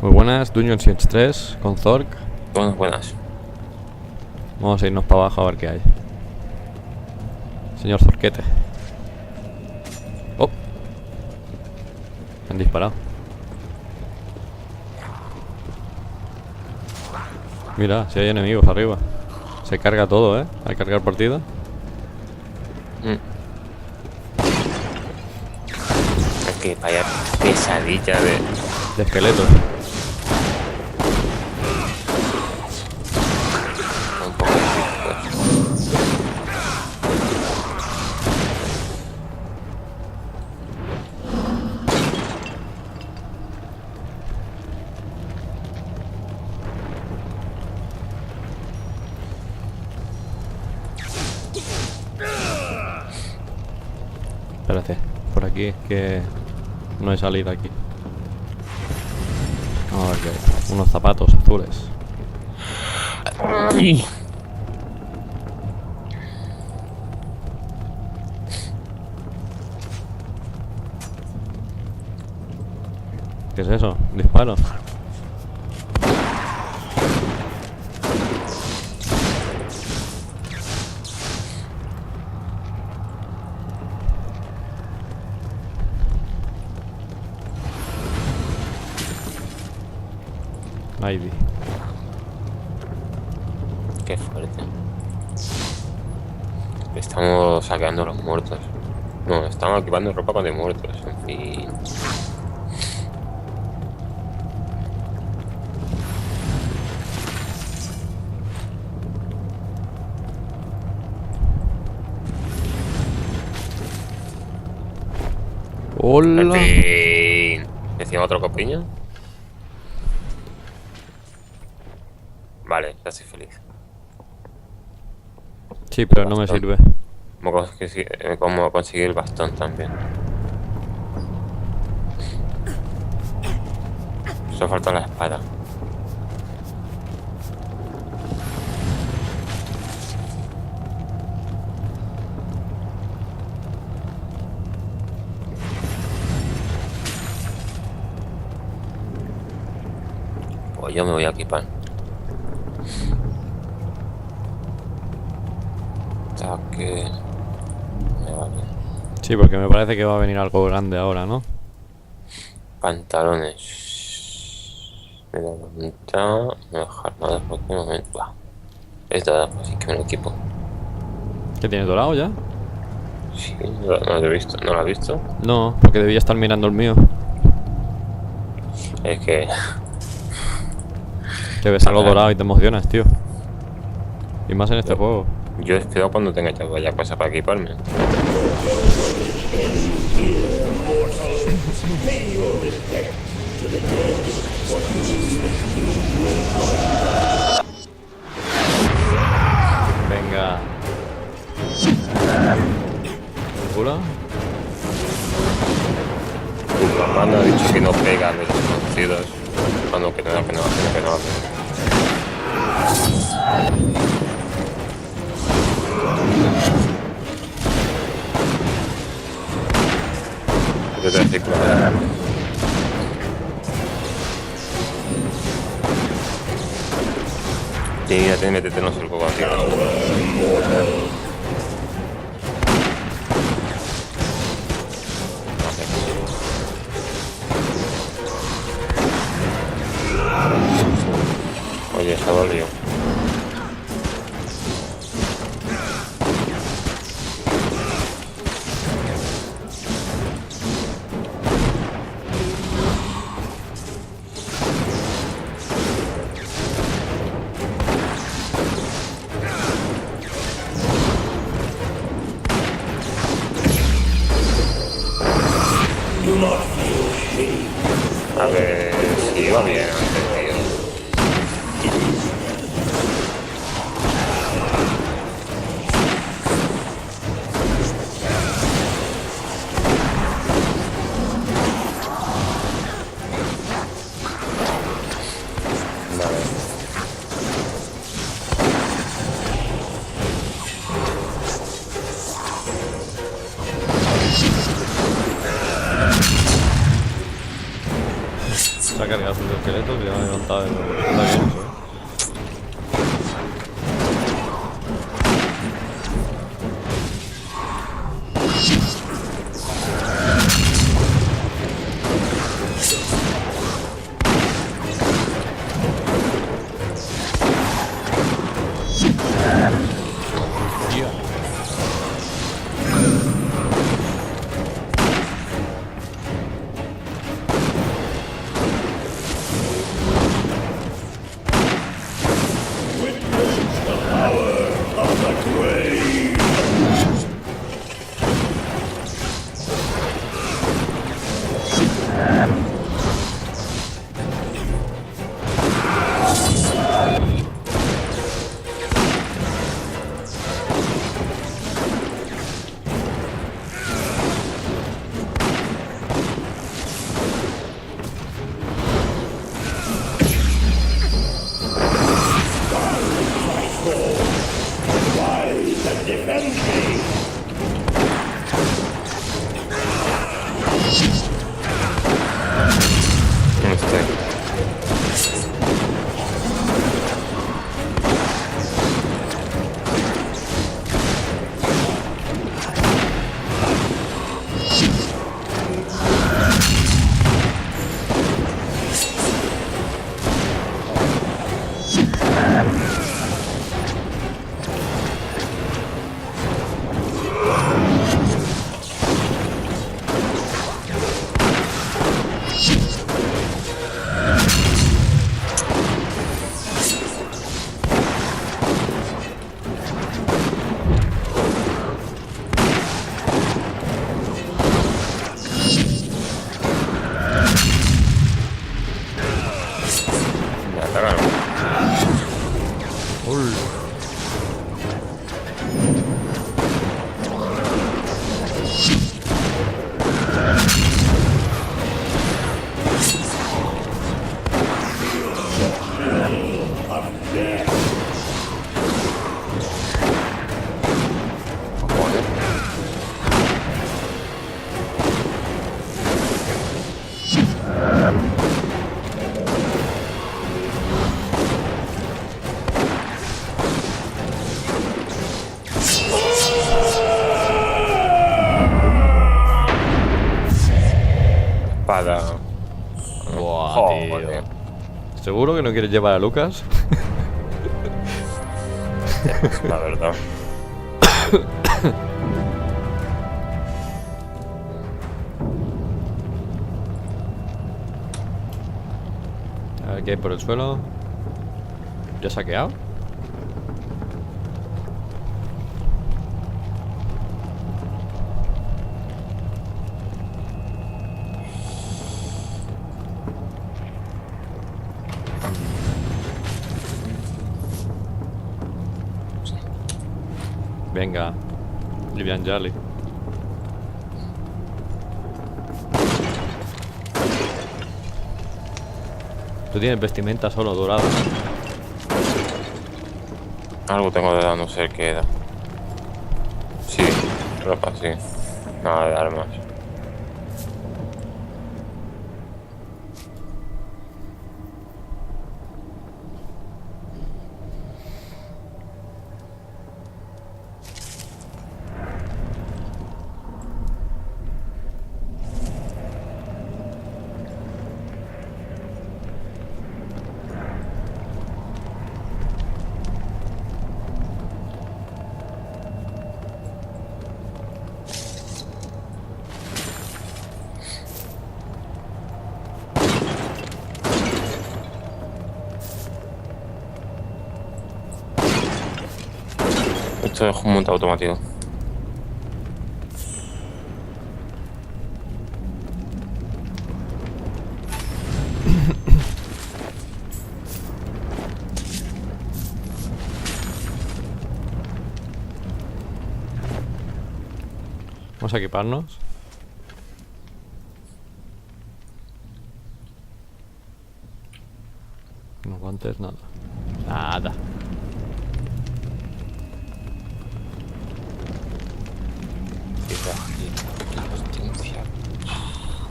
Muy buenas, Dungeon Siege 3 con Zork. Buenas. Vamos a irnos para abajo a ver qué hay. Señor Zorquete. Oh. Me han disparado. Mira, si hay enemigos arriba. Se carga todo, al cargar partida. Es que vaya pesadilla de esqueletos. un poco de Espérate, por aquí que no he salido aquí. A ver qué hay. Unos zapatos azules. ¿Qué es eso? Disparo. Ivy. Qué fuerte. Estamos saqueando a los muertos. No, estamos equipando ropa de muertos. En fin. ¡Hola! En fin. ¿Decían otro copiño? Vale, ya estoy feliz. Sí, pero no me sirve. Como conseguir el bastón también. Solo falta la espada. Pues yo me voy a equipar. Que me vale. Sí, porque me parece que va a venir algo grande ahora, ¿no? Pantalones. Me da bonita. No dejar nada en cualquier momento. Bah. Es dorado, así que me lo equipo. ¿Qué tienes dorado ya? Sí, no lo he visto. ¿No lo has visto? No, porque debía estar mirando el mío. Es que Que ves algo dorado y te emocionas, tío. Y más en este juego. yo espero cuando tenga ya cosas para equiparme. Venga. ¿Cura? Tu mamá no ha dicho que no pega a los desconocidos. Cuando que no. Yo te decir que métete en el juego aquí. Oye, se ha dolido. A ver si va bien antes, tío. Vale. Se ha cargado su esqueletos y ya me he levantado de nuevo. Está bien eso, ¿eh? Espada. Buah, Joder. tío. ¿Seguro que no quieres llevar a Lucas? La verdad. A ver qué hay por el suelo. ¿Ya saqueado? Venga, Livian Jolly. Tú tienes vestimenta solo dorada. Algo tengo de edad, no sé qué edad. Sí, ropa, sí. Nada de armas. Esto es un monte automático. Vamos a equiparnos. No guantes, nada. Nada.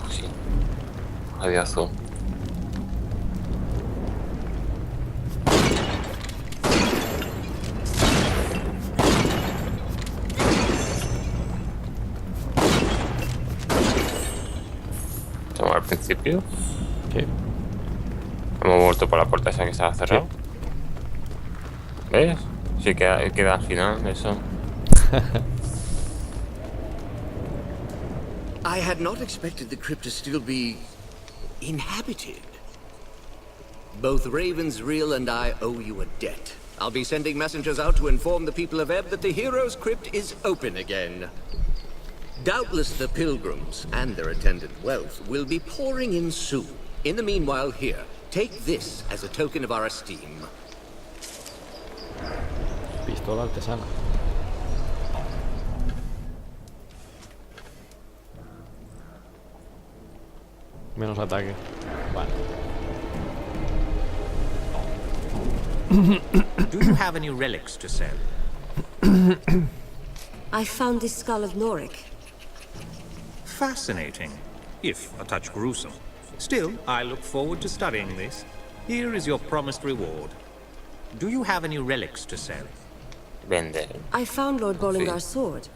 Sí. Adiazo. rápido. Sí. Hemos vuelto por la puerta esa que estaba cerrada. Sí. ¿Ves? Sí, queda al final eso. I had not expected the crypt to still be inhabited. Both Ravensreel and I owe you a debt. I'll be sending messengers out to inform the people of Ebb that the hero's crypt is open again. Doubtless the pilgrims and their attendant wealth will be pouring in soon. In the meanwhile, here, take this as a token of our esteem. Pistola artesana. Menos ataque. Vale. Do you have any relics to sell? I found this skull of Norik. Fascinating, if a touch gruesome. Still, I look forward to studying this. Here is your promised reward. Do you have any relics to sell? Vende. I found Lord Bollingar's sword.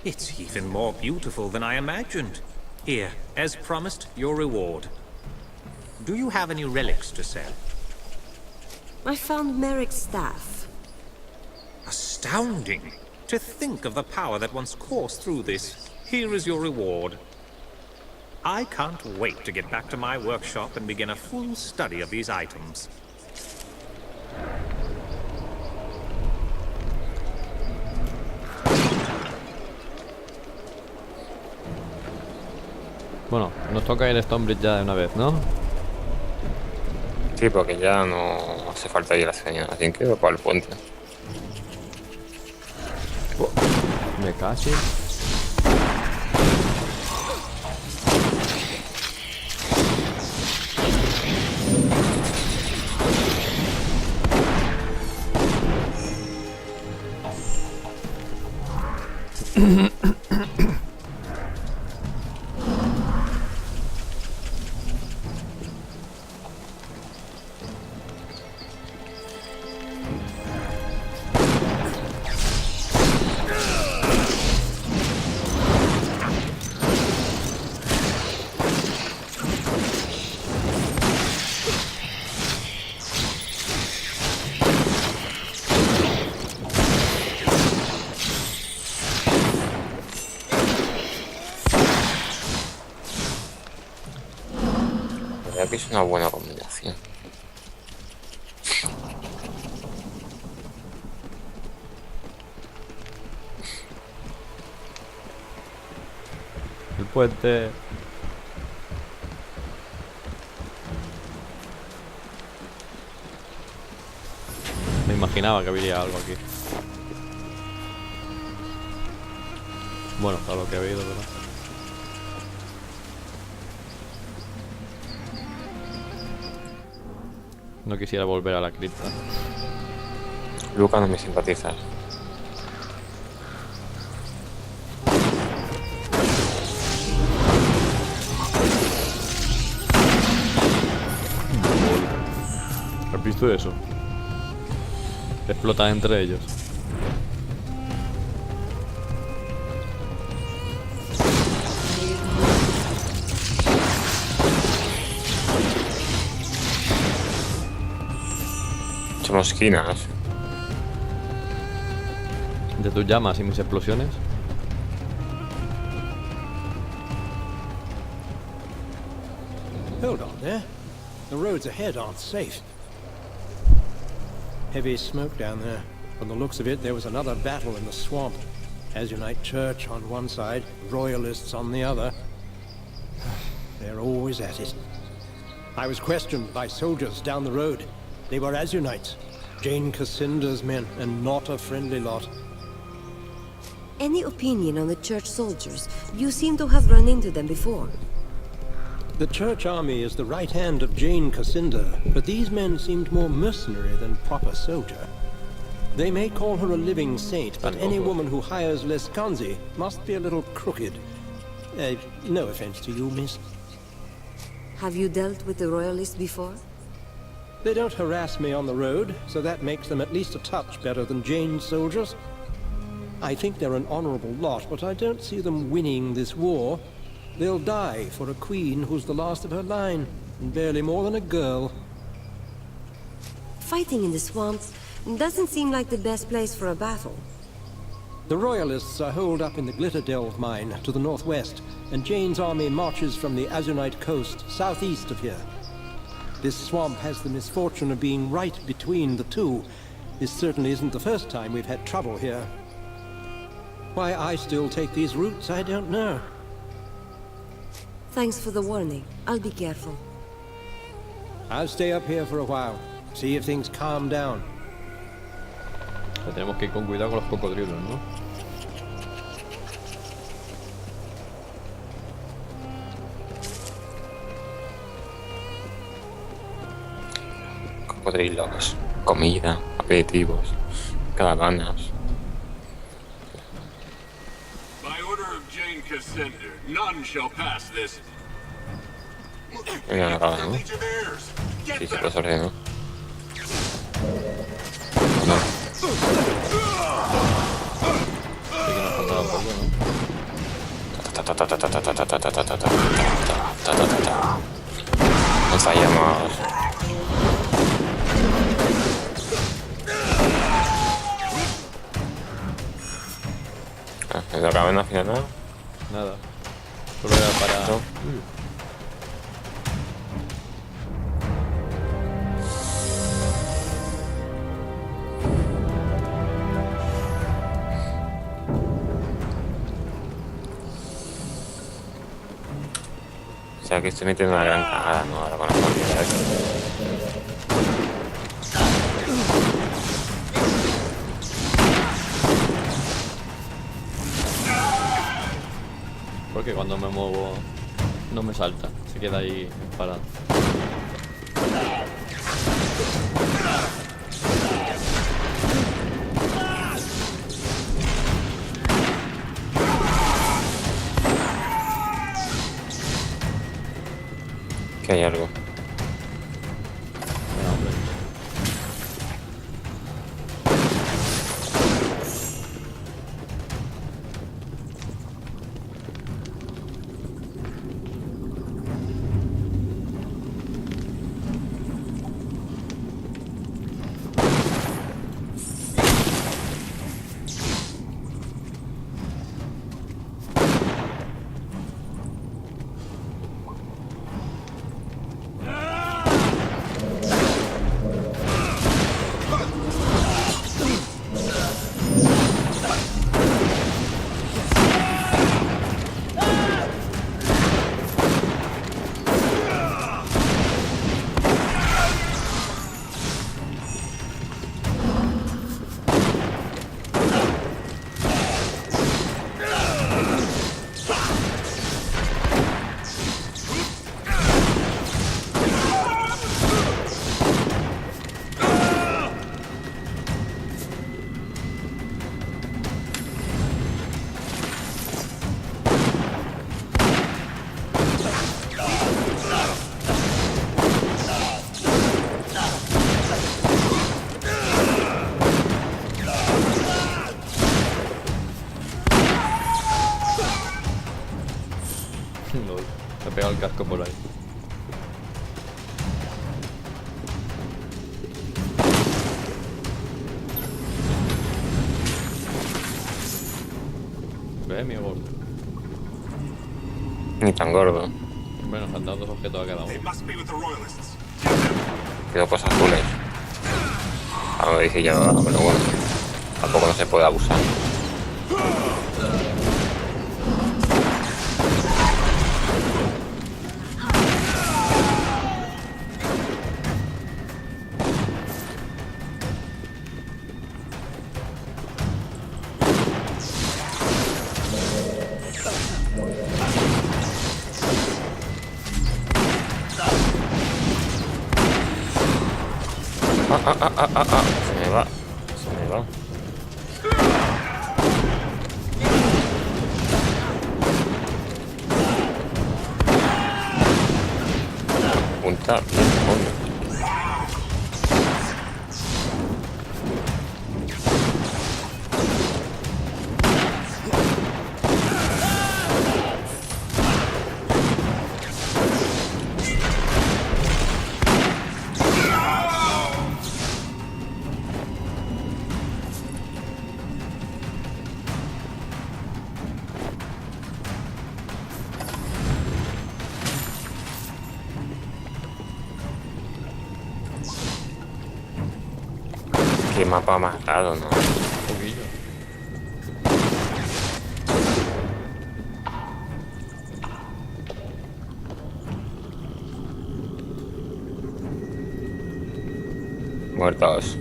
It's even more beautiful than I imagined. Here, as promised, your reward. Do you have any relics to sell? I found Merrick's staff. Astounding! To think of the power that once coursed through this. Here is your reward. I can't wait to get back to my workshop and begin a full study of these items. Bueno, nos toca ir a Stonebridge ya de una vez, ¿no? Sí, porque ya no hace falta ir a la señal, así que voy para el puente. Me casi. La verdad que es una buena combinación. El puente. Me imaginaba que habría algo aquí. Bueno, para lo que he oído, pero... No quisiera volver a la cripta. Luca, no me simpatizas. ¿Has visto eso? Explota entre ellos. Somos esquinas. De tus llamas y mis explosiones. Hold on there. The roads ahead aren't safe. Heavy smoke down there. From the looks of it, there was another battle in the swamp. Azunite Church on one side, Royalists on the other. They're always at it. I was questioned by soldiers down the road. They were Azunites, Jane Cassinda's men, and not a friendly lot. Any opinion on the church soldiers? You seem to have run into them before. The church army is the right hand of Jane Cassinda, but these men seemed more mercenary than proper soldier. They may call her a living saint, but any woman who hires Leskanzi must be a little crooked. No offense to you, miss. Have you dealt with the Royalists before? They don't harass me on the road, so that makes them at least a touch better than Jane's soldiers. I think they're an honorable lot, but I don't see them winning this war. They'll die for a queen who's the last of her line, and barely more than a girl. Fighting in the swamps doesn't seem like the best place for a battle. The Royalists are holed up in the Glitterdelve mine to the northwest, and Jane's army marches from the Azunite coast southeast of here. This swamp has the misfortune of being right between the two. This certainly isn't the first time we've had trouble here. Why I still take these routes, I don't know. Thanks for the warning. I'll be careful. I'll stay up here for a while, see if things calm down. O sea, tenemos que ir con cuidado con los cocodrilos, ¿no? Cocodrilos, comida, aperitivos, caravanas. By order of Jane Cassandra, none shall pass this. Mira, una caravana, ¿no? Sí, se los ordeno. No. Sí que nos faltaba un poco, ¿no? No fallamos. ¿En la caverna al final nada? Nada. Solo era para... No. O sea que estoy metiendo una gran cagada, ¿no? Ahora con las habilidades. Porque cuando me muevo no me salta, se queda ahí parado. Que hay algo. No, hombre. Lol, me ha pegado el casco por ahí. ¿Ves, mi gordo? Ni tan gordo. Bueno, nos han dado dos objetos a cada uno. They must be with the Royalists. Quedó cosas azules. Ahora lo dije yo, pero bueno. Tampoco no se puede abusar. Se me va. Se me va. Punta bien, coño. Qué mapa más raro, ¿no? Un poquillo. Muertos.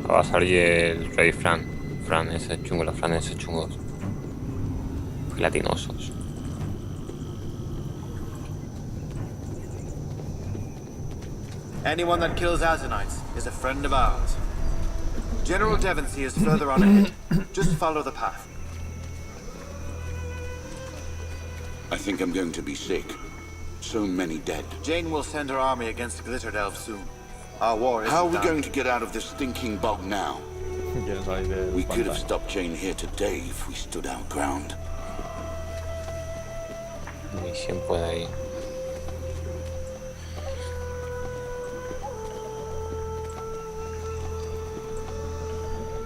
Va a salir el rey Fran. Fran ese chungo, los Fran esos chungos. Gelatinosos. Anyone that kills Azanites is a friend of ours. General Devonsey is further on ahead. Just follow the path. I think I'm going to be sick. So many dead. Jane will send her army against Glitterdelve soon. Our war isn't How are we done. going to get out of this stinking bog now? Quieren salir del We could have pantano. stopped Jane here today if we stood our ground. Misión puede ir.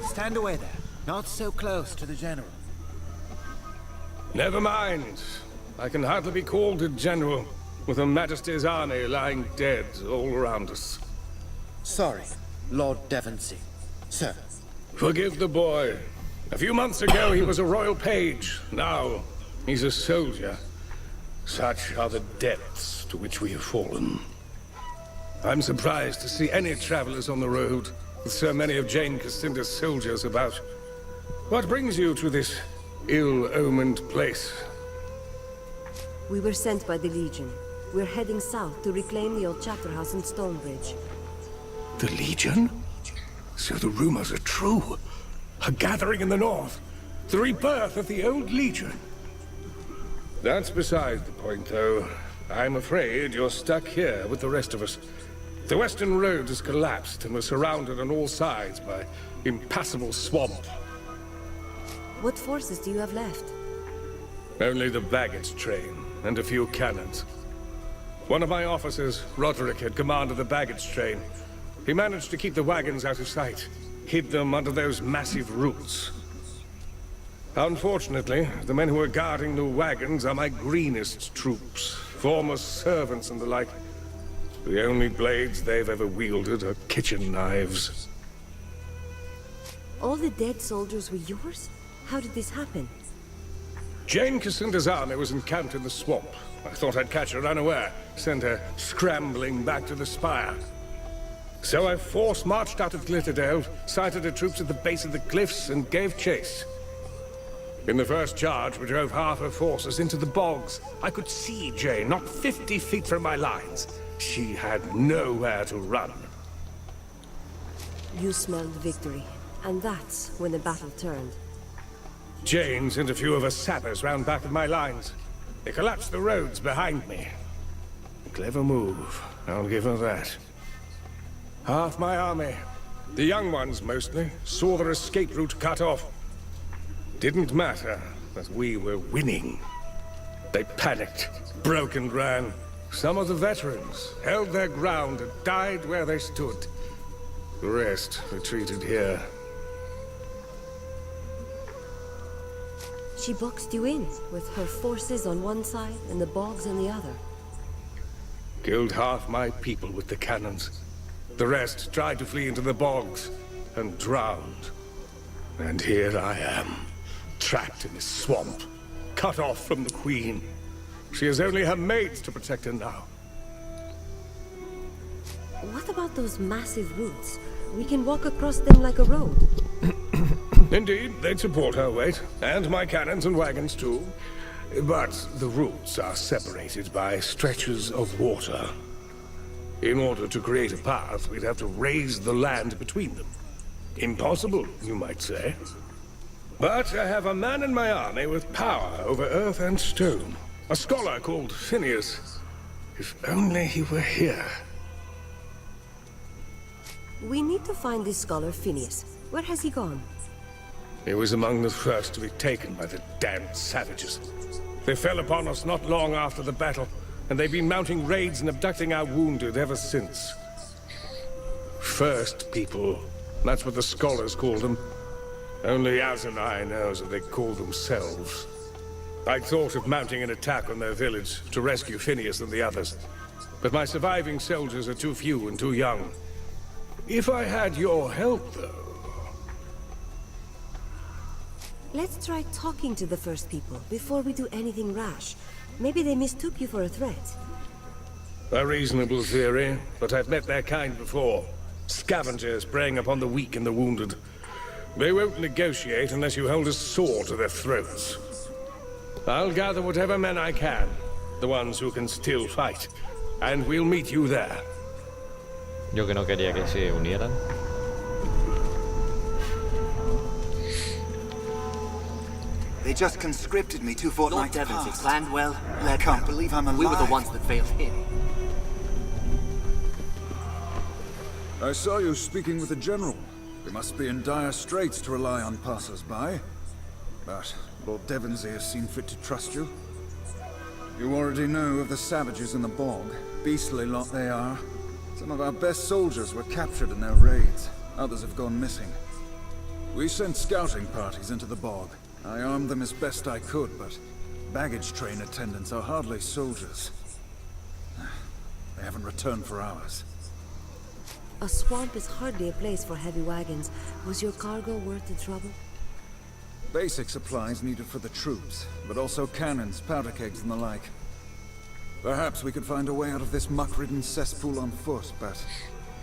Stand away there. Not so close to the general. Never mind. I can hardly be called a general, with Her Majesty's army lying dead all around us. Sorry, Lord Devonsey. Sir. Forgive the boy. A few months ago he was a royal page. Now he's a soldier. Such are the depths to which we have fallen. I'm surprised to see any travelers on the road, with so many of Jane Cassinda's soldiers about. What brings you to this ill-omened place? We were sent by the Legion. We're heading south to reclaim the old chapter house in Stonebridge. The Legion? So the rumors are true. A gathering in the north. The rebirth of the old Legion. That's beside the point, though. I'm afraid you're stuck here with the rest of us. The western road has collapsed and we're surrounded on all sides by impassable swamp. What forces do you have left? Only the baggage train and a few cannons. One of my officers, Roderick, had command of the baggage train. He managed to keep the wagons out of sight, hid them under those massive roots. Unfortunately, the men who are guarding the wagons are my greenest troops, former servants and the like. The only blades they've ever wielded are kitchen knives. All the dead soldiers were yours? How did this happen? Jane Cassinda's army was encamped in the swamp. I thought I'd catch her unaware, send her scrambling back to the spire. So I force-marched out of Glitterdelve, sighted her troops at the base of the cliffs, and gave chase. In the first charge, we drove half her forces into the bogs. I could see Jane, not 50 feet from my lines. She had nowhere to run. You smelled victory, and that's when the battle turned. Jane sent a few of her sappers round back of my lines. They collapsed the roads behind me. Clever move, I'll give her that. Half my army, the young ones mostly, saw their escape route cut off. Didn't matter that we were winning. They panicked, broke and ran. Some of the veterans held their ground and died where they stood. The rest retreated here. She boxed you in, with her forces on one side and the bogs on the other. Killed half my people with the cannons. The rest tried to flee into the bogs and drowned. And here I am, trapped in this swamp, cut off from the Queen. She has only her maids to protect her now. What about those massive roots? We can walk across them like a road. Indeed, they'd support her weight, and my cannons and wagons too. But the routes are separated by stretches of water. In order to create a path, we'd have to raise the land between them. Impossible, you might say. But I have a man in my army with power over earth and stone. A scholar called Phineas. If only he were here. We need to find this scholar Phineas. Where has he gone? He was among the first to be taken by the damned savages. They fell upon us not long after the battle, and they've been mounting raids and abducting our wounded ever since. First people, that's what the scholars called them. Only Azanai knows what they call themselves. I thought of mounting an attack on their village to rescue Phineas and the others. But my surviving soldiers are too few and too young. If I had your help, though... Let's try talking to the First People before we do anything rash. Maybe they mistook you for a threat. A reasonable theory, but I've met their kind before. Scavengers preying upon the weak and the wounded. They won't negotiate unless you hold a sword to their throats. I'll gather whatever men I can, the ones who can still fight, and we'll meet you there. Yo que no quería que se unieran. They just conscripted me 2 Lord fortnights Devonsey past. planned well, I led can't well. believe I'm alive. We were the ones that failed him. I saw you speaking with the General. You must be in dire straits to rely on passers-by. But Lord Devonsey has seen fit to trust you. You already know of the savages in the bog. Beastly lot they are. Some of our best soldiers were captured in their raids. Others have gone missing. We sent scouting parties into the bog. I armed them as best I could, but baggage train attendants are hardly soldiers. They haven't returned for hours. A swamp is hardly a place for heavy wagons. Was your cargo worth the trouble? Basic supplies needed for the troops, but also cannons, powder kegs, and the like. Perhaps we could find a way out of this muck-ridden cesspool on foot, but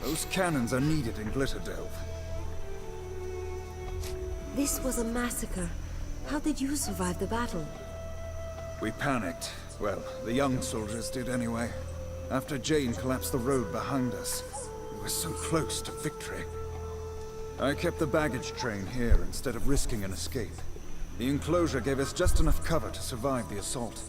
those cannons are needed in Glitterdelve. This was a massacre. How did you survive the battle? We panicked. Well, the young soldiers did anyway. After Jane collapsed the road behind us, we were so close to victory. I kept the baggage train here instead of risking an escape. The enclosure gave us just enough cover to survive the assault.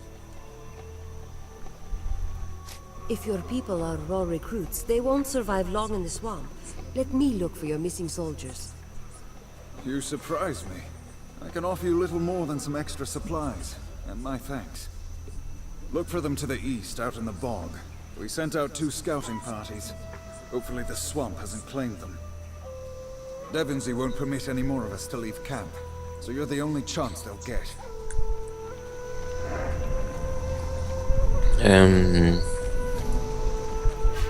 If your people are raw recruits, they won't survive long in the swamp. Let me look for your missing soldiers. You surprise me. I can offer you little more than some extra supplies, and my thanks. Look for them to the east, out in the bog. We sent out 2 scouting parties. Hopefully the swamp hasn't claimed them. Devonsey won't permit any more of us to leave camp, so you're the only chance they'll get.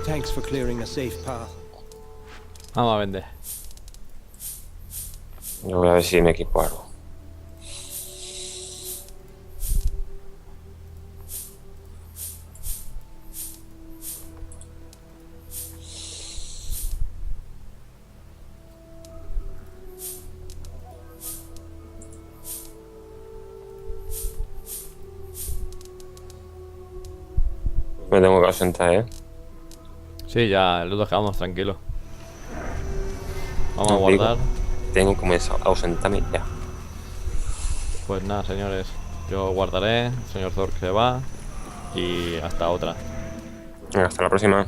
Thanks for clearing a safe path. Vamos a vender. Yo voy a ver si me equipo algo. Me tengo que ausentar, ¿eh? Sí, ya lo dejamos tranquilo. Vamos a Digo, guardar. tengo que ausentarme ya. Pues nada, señores. Yo guardaré. El señor Zork se va. Y hasta otra. Venga, hasta la próxima.